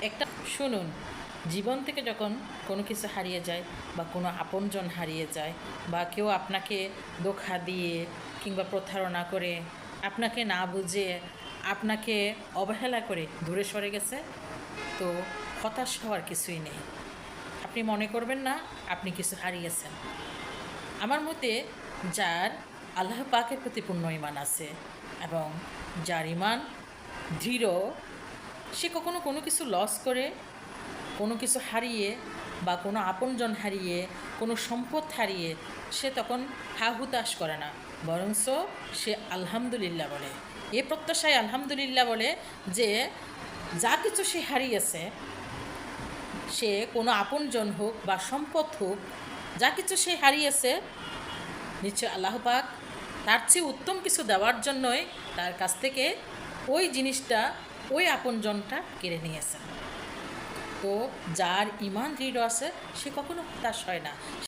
একটা শুনুন, জীবন থেকে যখন কোনো কিছু হারিয়ে যায় বা কোনো আপনজন হারিয়ে যায় বা কেউ আপনাকে ধোঁকা দিয়ে কিংবা প্রতারণা করে আপনাকে না বুঝে আপনাকে অবহেলা করে দূরে সরে গেছে, তো হতাশ হওয়ার কিছুই নেই। আপনি মনে করবেন না আপনি কিছু হারিয়েছেন। আমার মতে যার আল্লাহ পাকের প্রতি পূর্ণ ঈমান আছে এবং যার ঈমান দৃঢ়, সে কখনো কোনো কিছু লস করে, কোনো কিছু হারিয়ে বা কোনো আপনজন হারিয়ে, কোনো সম্পদ হারিয়ে সে তখন হা হুতাশ করে না, বরঞ্চ সে আলহামদুলিল্লাহ বলে। এ প্রত্যাশায় আলহামদুলিল্লাহ বলে যে যা কিছু সে হারিয়েছে, সে কোনো আপনজন হোক বা সম্পদ হোক, যা কিছু সে হারিয়েছে, নিশ্চয় আল্লাহ পাক তার চেয়ে উত্তম কিছু দেওয়ার জন্যই তার কাছ থেকে ওই জিনিসটা, ওই আপনজনটা কেড়ে নিয়েছেন। তো যার ঈমান দৃঢ় আছে সে কখনো হতাশ হয় না।